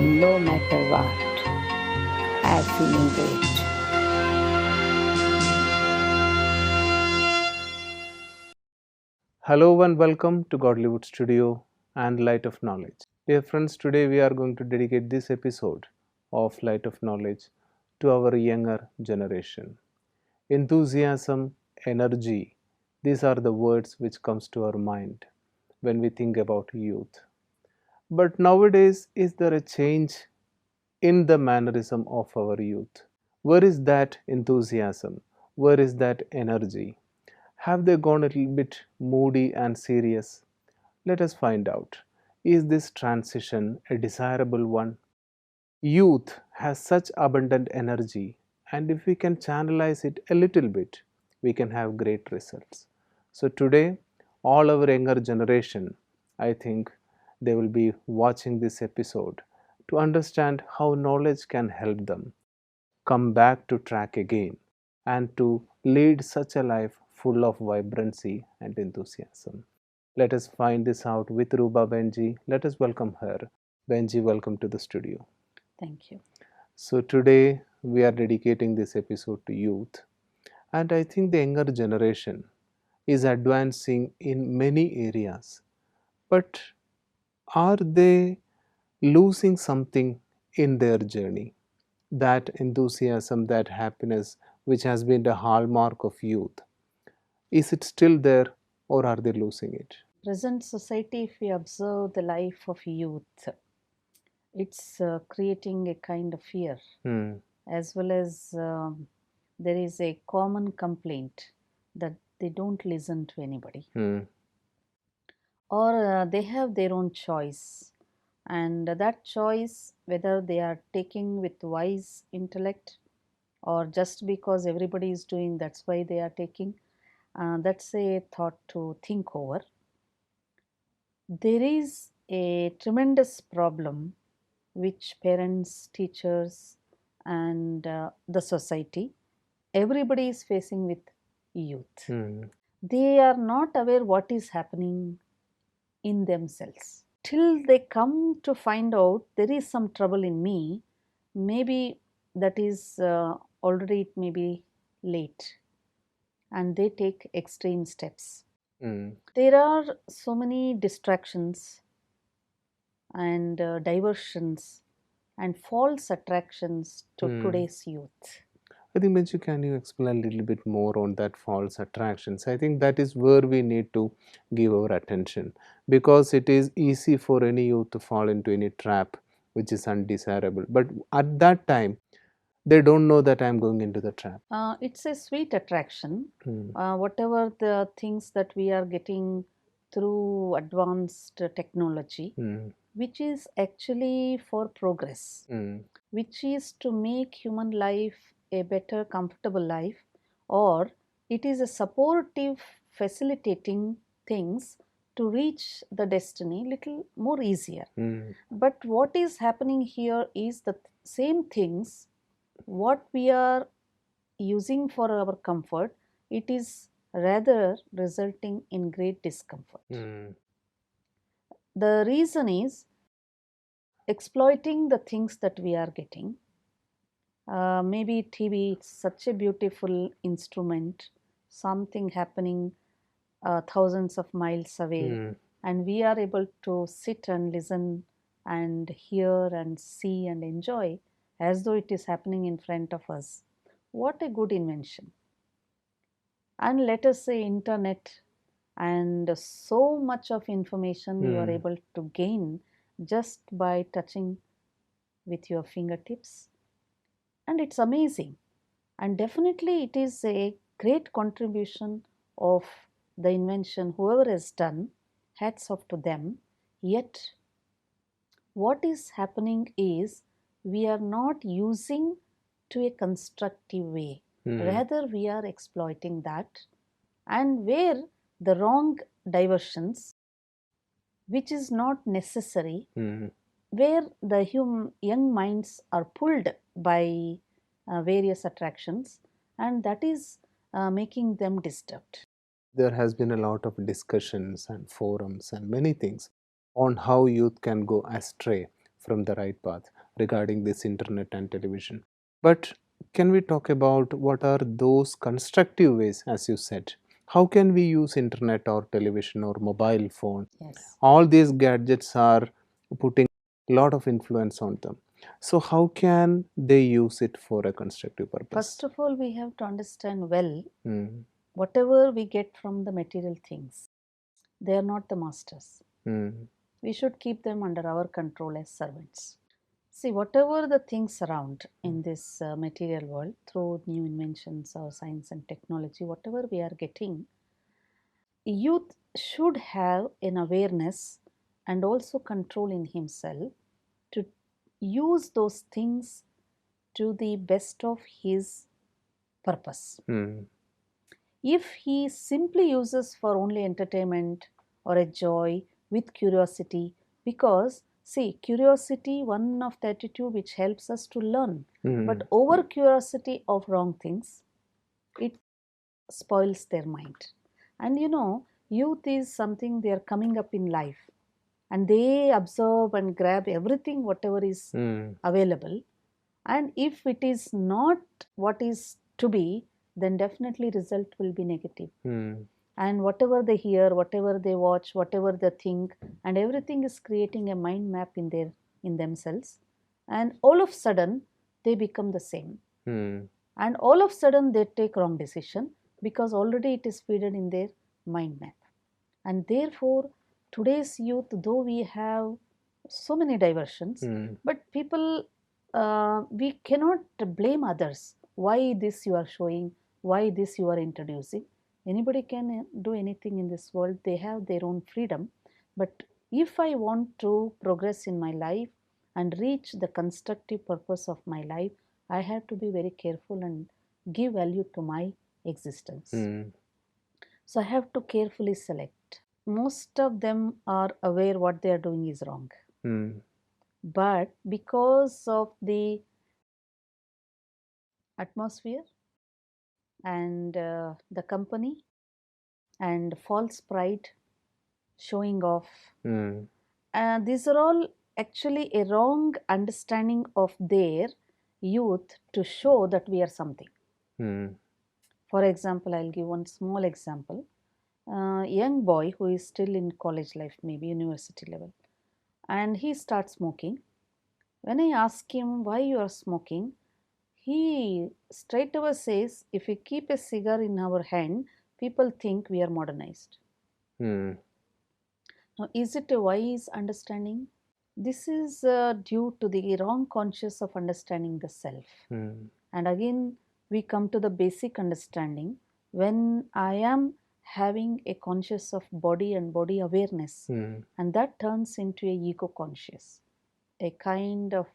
no matter what. I'm feeling great. Hello and welcome to Godlywood Studio and Light of Knowledge. Dear friends, today we are going to dedicate this episode of Light of Knowledge to our younger generation. Enthusiasm, energy, these are the words which comes to our mind when we think about youth. But nowadays, is there a change in the mannerism of our youth? Where is that enthusiasm? Where is that energy? Have they gone a little bit moody and serious? Let us find out. Is this transition a desirable one? Youth has such abundant energy, and if we can channelize it a little bit, we can have great results. So, today, all our younger generation, I think they will be watching this episode to understand how knowledge can help them come back to track again and to lead such a life full of vibrancy and enthusiasm. Let us find this out with Ruba Behenji. Let us welcome her. Behenji, welcome to the studio. Thank you. So, today we are dedicating this episode to youth, and I think the younger generation is advancing in many areas. But are they losing something in their journey? That enthusiasm, that happiness, which has been the hallmark of youth, is it still there or are they losing it? Present society, if we observe the life of youth, it's creating a kind of fear, Hmm. as well as there is a common complaint that they don't listen to anybody, Hmm. or they have their own choice, and that choice, whether they are taking with wise intellect or just because everybody is doing, that's why they are taking, that's a thought to think over. There is a tremendous problem which parents, teachers, and the society, everybody is facing with youth. Hmm. They are not aware what is happening in themselves. Till they come to find out there is some trouble in me, maybe that is already it may be late, and they take extreme steps. Hmm. There are so many distractions and diversions and false attractions to Hmm. today's youth. I think, Benji, can you explain a little bit more on that false attractions? I think that is where we need to give our attention because it is easy for any youth to fall into any trap which is undesirable. But at that time, they don't know that I'm going into the trap. It's a sweet attraction. Hmm. Whatever the things that we are getting through advanced technology, Hmm. which is actually for progress, Hmm. which is to make human life a better, comfortable life, or it is a supportive, facilitating things to reach the destiny little more easier. Hmm. But what is happening here is the same things what we are using for our comfort, it is rather resulting in great discomfort. Hmm. The reason is exploiting the things that we are getting. Maybe TV, it's such a beautiful instrument, something happening thousands of miles away, Hmm. and we are able to sit and listen and hear and see and enjoy as though it is happening in front of us. What a good invention! And let us say internet, and so much of information you are Hmm. able to gain just by touching with your fingertips, and it's amazing. And definitely it is a great contribution of the invention whoever has done, hats off to them. Yet what is happening is we are not using to a constructive way, Hmm. rather we are exploiting that, and where the wrong diversions which is not necessary, Hmm. where the young minds are pulled by various attractions, and that is making them disturbed. There has been a lot of discussions and forums and many things on how youth can go astray from the right path regarding this internet and television. But can we talk about what are those constructive ways, as you said? How can we use internet or television or mobile phone? Yes. All these gadgets are putting a lot of influence on them. So how can they use it for a constructive purpose? First of all, we have to understand well Mm, whatever we get from the material things, they are not the masters. mm, We should keep them under our control as servants. See, whatever the things around in this material world through new inventions or science and technology, whatever we are getting, youth should have an awareness and also control in himself to use those things to the best of his purpose. mm, If he simply uses for only entertainment or a joy with curiosity, because see, curiosity, one of the attitude which helps us to learn, but over curiosity of wrong things, it spoils their mind. And youth is something they are coming up in life, and they absorb and grab everything whatever is mm, available, and if it is not what is to be, then definitely result will be negative. mm, And whatever they hear, whatever they watch, whatever they think, and everything is creating a mind map in themselves, and all of a sudden they become the same, mm, and all of a sudden they take wrong decision because already it is fed in their mind map. And therefore today's youth, though we have so many diversions, mm, but people, we cannot blame others, why this you are showing, why this you are introducing. Anybody can do anything in this world, they have their own freedom. But if I want to progress in my life and reach the constructive purpose of my life, I have to be very careful and give value to my existence. mm, So I have to carefully select. Most of them are aware what they are doing is wrong, mm, but because of the atmosphere and the company and false pride, showing off, mm, these are all actually a wrong understanding of their youth to show that we are something. mm, For example, I'll give one small example. Young boy who is still in college life, maybe university level, and he starts smoking. When I ask him why you are smoking, he straight away says, if we keep a cigar in our hand, people think we are modernized. mm, Now, is it a wise understanding? This is due to the wrong conscious of understanding the self. mm, And again, we come to the basic understanding. When I am having a conscious of body and body awareness, mm, and that turns into a ego conscious, a kind of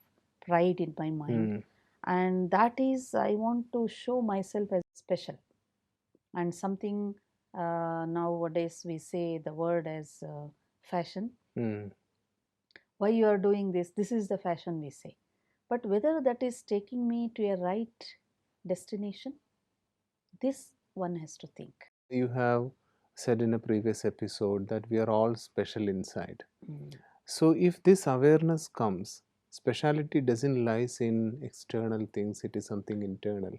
pride in my mind, mm, and that is I want to show myself as special and something. Nowadays we say the word as fashion. mm. Why you are doing this is the fashion, we say, but whether that is taking me to a right destination, this one has to think. You have said in a previous episode that we are all special inside. Mm. So, if this awareness comes, speciality doesn't lies in external things, it is something internal.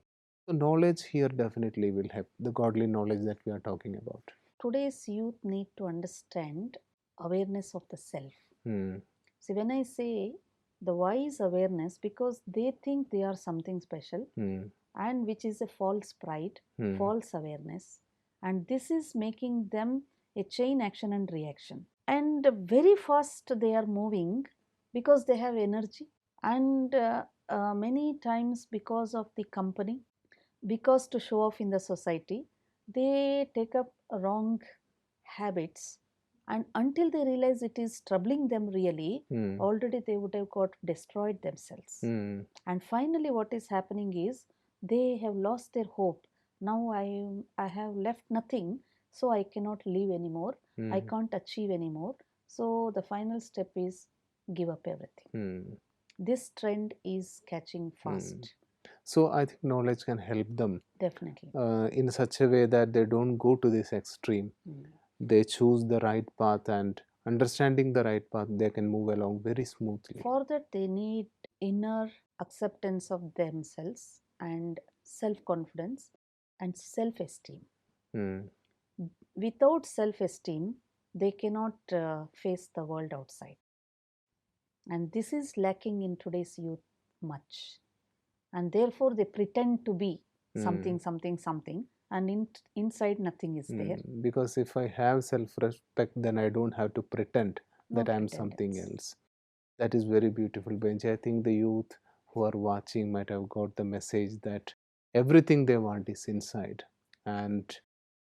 So, knowledge here definitely will help, the godly knowledge that we are talking about. Today's youth need to understand awareness of the self. Hmm. See, when I say the wise awareness, because they think they are something special, Hmm. and which is a false pride, Hmm. false awareness, and this is making them a chain action and reaction. And very fast they are moving because they have energy, and many times because of the company, because to show off in the society, they take up wrong habits, and until they realize it is troubling them really, Hmm. already they would have got destroyed themselves. Hmm. And finally what is happening is they have lost their hope. Now I have left nothing, so I cannot live anymore, I Hmm. can't achieve anymore, so the final step is give up everything. Hmm. This trend is catching Hmm. fast. So, I think knowledge can help them Definitely. in such a way that they don't go to this extreme. Mm. They choose the right path and understanding the right path, they can move along very smoothly. For that, they need inner acceptance of themselves and self confidence and self esteem. Mm. Without self esteem, they cannot face the world outside. And this is lacking in today's youth much. And therefore, they pretend to be something, Mm. something, something, and inside nothing is there. Because if I have self respect, then I don't have to pretend No that I'm something pretenders. else. That is very beautiful, Benji. I think the youth who are watching might have got the message that everything they want is inside and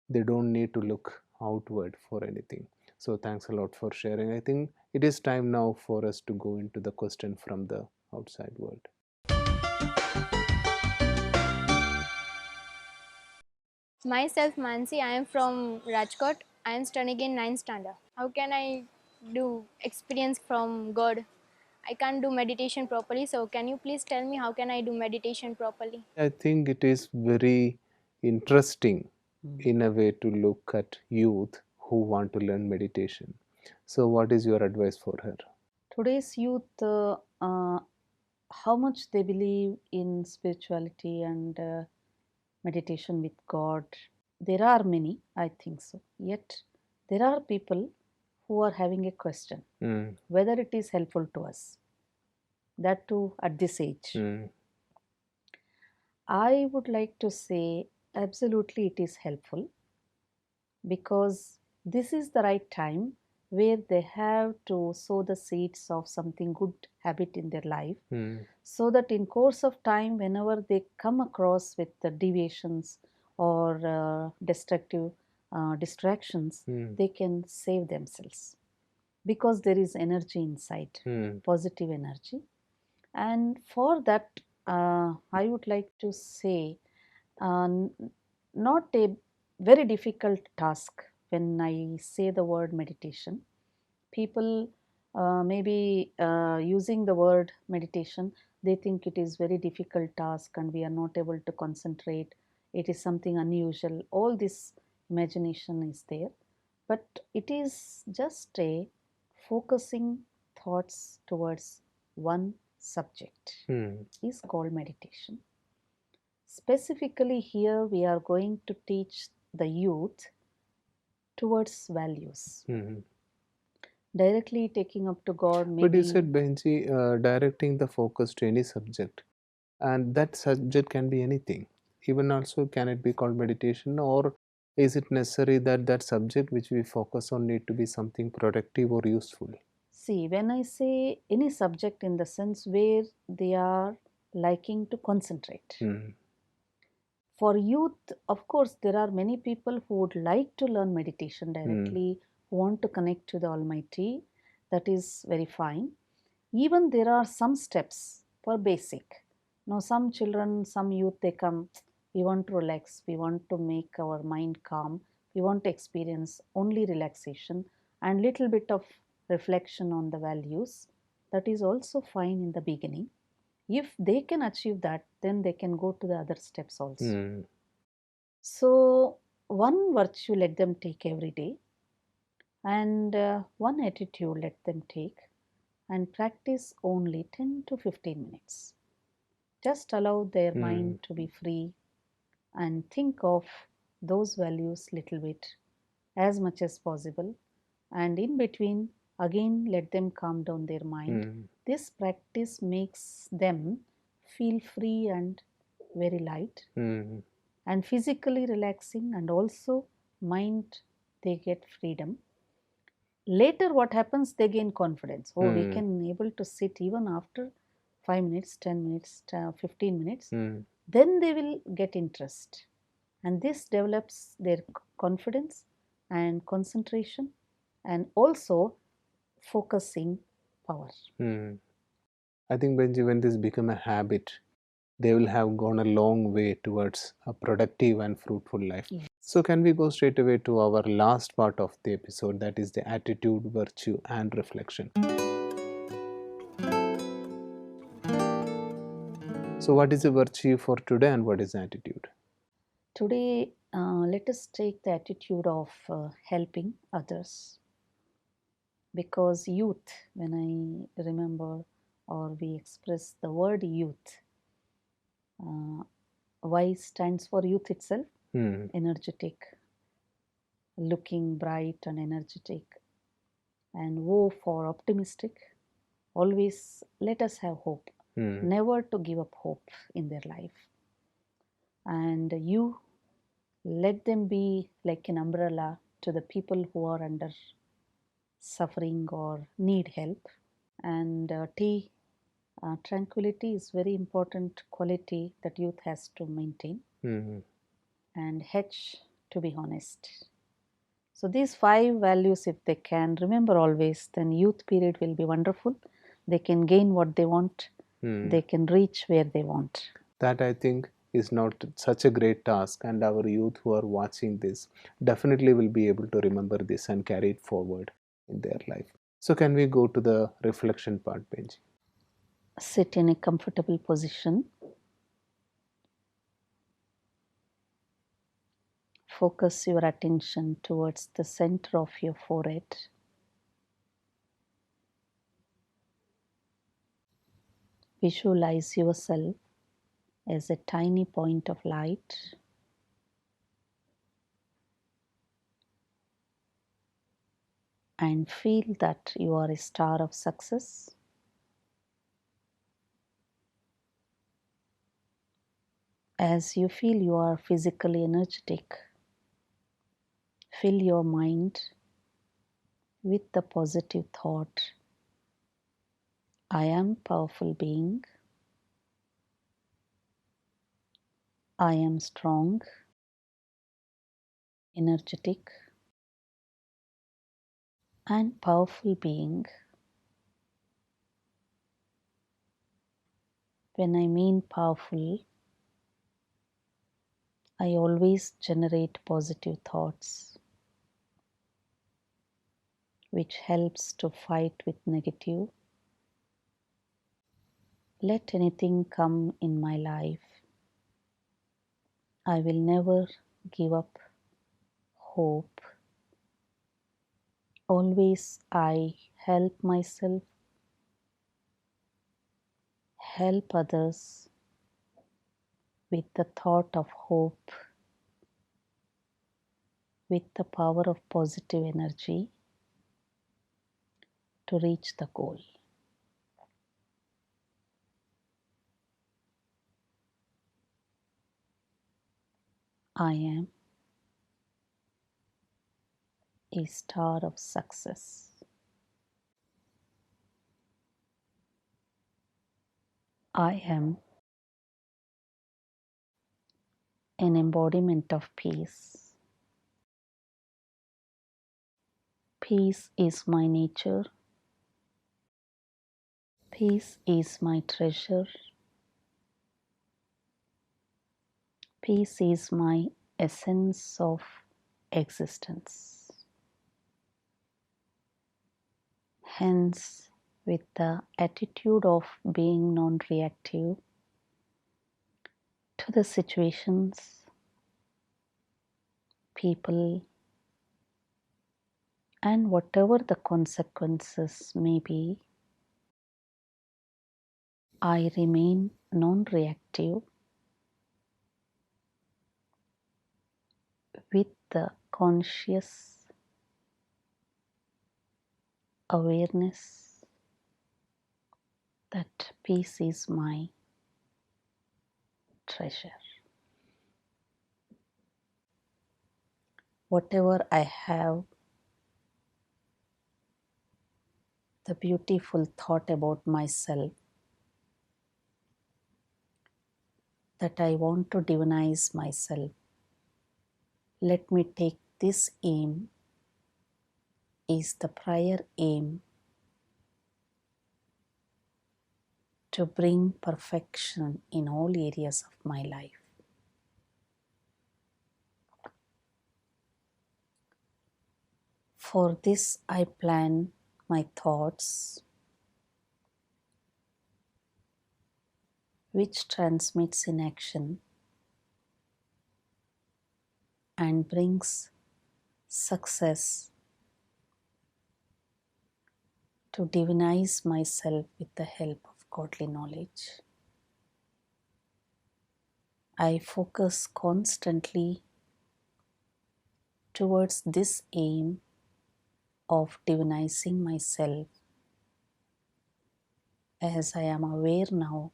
they don't need to look outward for anything. So, thanks a lot for sharing. I think it is time now for us to go into the question from the outside world. Myself, Mansi, I am from Rajkot. I am studying in 9th standard. How can I do experience from God? I can't do meditation properly, so can you please tell me how can I do meditation properly? I think it is very interesting Mm. in a way to look at youth who want to learn meditation. So, what is your advice for her? Today's youth, how much they believe in spirituality and meditation with God. There are many, I think so. Yet, there are people who are having a question Mm, whether it is helpful to us. That too at this age. mm, I would like to say absolutely it is helpful because this is the right time where they have to sow the seeds of something good habit in their life, mm, so that in course of time whenever they come across with the deviations or destructive distractions, mm, they can save themselves because there is energy inside, mm, positive energy. And for that, I would like to say uh, not a very difficult task. When I say the word meditation, people maybe using the word meditation, they think it is very difficult task and we are not able to concentrate, it is something unusual, all this imagination is there. But it is just a focusing thoughts towards one subject mm, is called meditation. Specifically here we are going to teach the youth towards values, mm. directly taking up to God, But you maybe. said, Benji, directing the focus to any subject, and that subject can be anything. Even also, can it be called meditation, or is it necessary that that subject which we focus on need to be something productive or useful? See, when I say any subject in the sense where they are liking to concentrate. Mm, For youth, of course, there are many people who would like to learn meditation mm, directly, who want to connect to the Almighty. That is very fine. Even there are some steps for basic. Now, some children, some youth, they come, we want to relax, we want to make our mind calm, we want to experience only relaxation and little bit of reflection on the values. That is also fine in the beginning. If they can achieve that, then they can go to the other steps also. mm, So, one virtue let them take every day, and one attitude let them take, and practice only 10 to 15 minutes. Just allow their mm, mind to be free and think of those values little bit as much as possible, and in between again let them calm down their mind. mm, This practice makes them feel free and very light mm, and physically relaxing, and also mind they get freedom. Later what happens, they gain confidence. Oh, we mm, can able to sit even after 5 minutes, 10 minutes, 15 minutes. mm, Then they will get interest, and this develops their confidence and concentration and also focusing power. mm. I think, Benji, when this become a habit, they will have gone a long way towards a productive and fruitful life. Yes. So, can we go straight away to our last part of the episode, that is the attitude, virtue, and reflection? So, what is the virtue for today and what is the attitude? Today, let us take the attitude of helping others. because youth, when I remember or we express the word youth, uh, Y stands for youth itself, energetic, looking bright and energetic, and O for optimistic. Always let us have hope, never to give up hope in their life. And you let them be like an umbrella to the people who are under suffering or need help. And tranquility is very important quality that youth has to maintain. And H, to be honest. So these 5 values, if they can remember always, then youth period will be wonderful. They can gain what they want. They can reach where they want. That I think is not such a great task, and our youth who are watching this definitely will be able to remember this and carry it forward in their life. So can we go to the reflection part, Benji? Sit in a comfortable position. Focus your attention towards the center of your forehead. Visualize yourself as a tiny point of light. And feel that you are a star of success. As you feel you are physically energetic, fill your mind with the positive thought, I am powerful being, I am strong, energetic, and powerful being. When I mean powerful, I always generate positive thoughts, which helps to fight with negative. Let anything come in my life, I will never give up hope. Always I help myself, help others with the thought of hope, with the power of positive energy to reach the goal. I am a star of success. I am an embodiment of peace. Peace is my nature. Peace is my treasure. Peace is my essence of existence. Hence, with the attitude of being non reactive to the situations, people, and whatever the consequences may be, I remain non reactive with the conscious awareness that peace is my treasure. Whatever I have, the beautiful thought about myself that I want to divinize myself, let me take this aim is the prior aim to bring perfection in all areas of my life. For this, I plan my thoughts, which transmits in action and brings success to divinize myself with the help of godly knowledge. I focus constantly towards this aim of divinizing myself, as I am aware now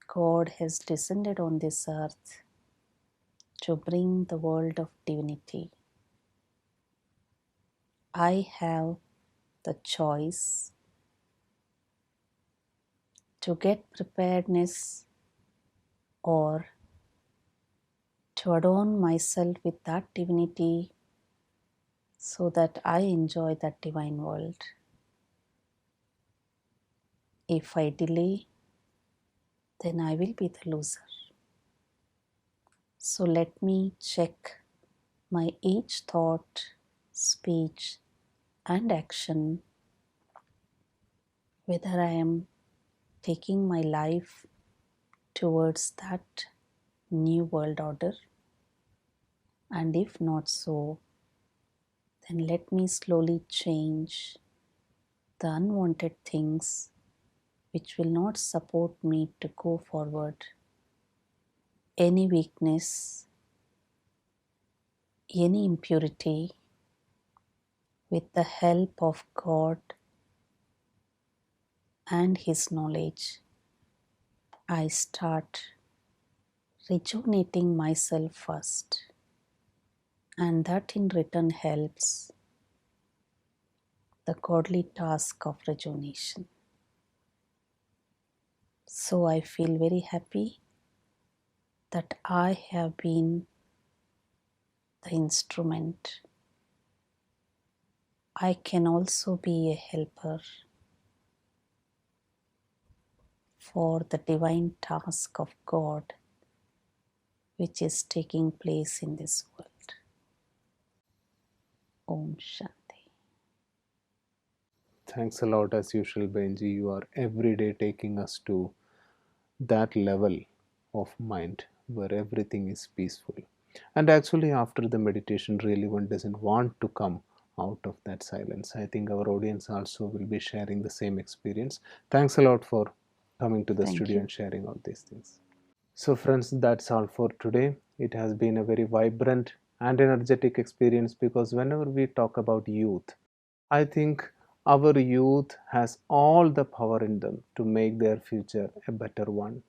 God has descended on this earth to bring the world of divinity. I have the choice to get preparedness or to adorn myself with that divinity so that I enjoy that divine world. If I delay, then I will be the loser. So let me check my each thought, speech, and action, whether I am taking my life towards that new world order, and if not so, then let me slowly change the unwanted things which will not support me to go forward. Any weakness, any impurity, with the help of God and His knowledge, I start rejuvenating myself first, and that in return helps the godly task of rejuvenation. So I feel very happy that I have been the instrument. I can also be a helper for the divine task of God which is taking place in this world. Om Shanti. Thanks a lot, as usual, Behenji. You are every day taking us to that level of mind where everything is peaceful. And actually, after the meditation, really one doesn't want to come out of that silence. I think our audience also will be sharing the same experience. Thanks a lot for coming to the Thank studio you. and sharing all these things. So, friends, that's all for today. It has been a very vibrant and energetic experience because whenever we talk about youth, I think our youth has all the power in them to make their future a better one.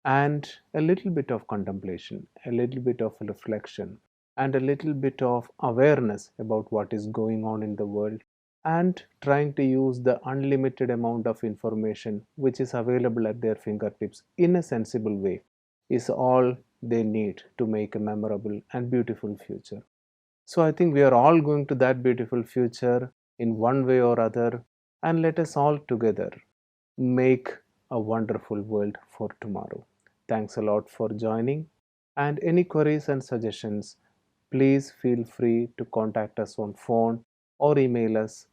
And a little bit of contemplation, a little bit of reflection, and a little bit of awareness about what is going on in the world, and trying to use the unlimited amount of information which is available at their fingertips in a sensible way is all they need to make a memorable and beautiful future. So I think we are all going to that beautiful future in one way or other, and let us all together make a wonderful world for tomorrow. Thanks a lot for joining, and any queries and suggestions, please feel free to contact us on phone or email us.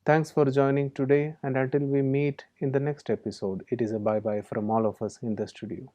Thanks for joining today, and until we meet in the next episode, it is a bye bye from all of us in the studio.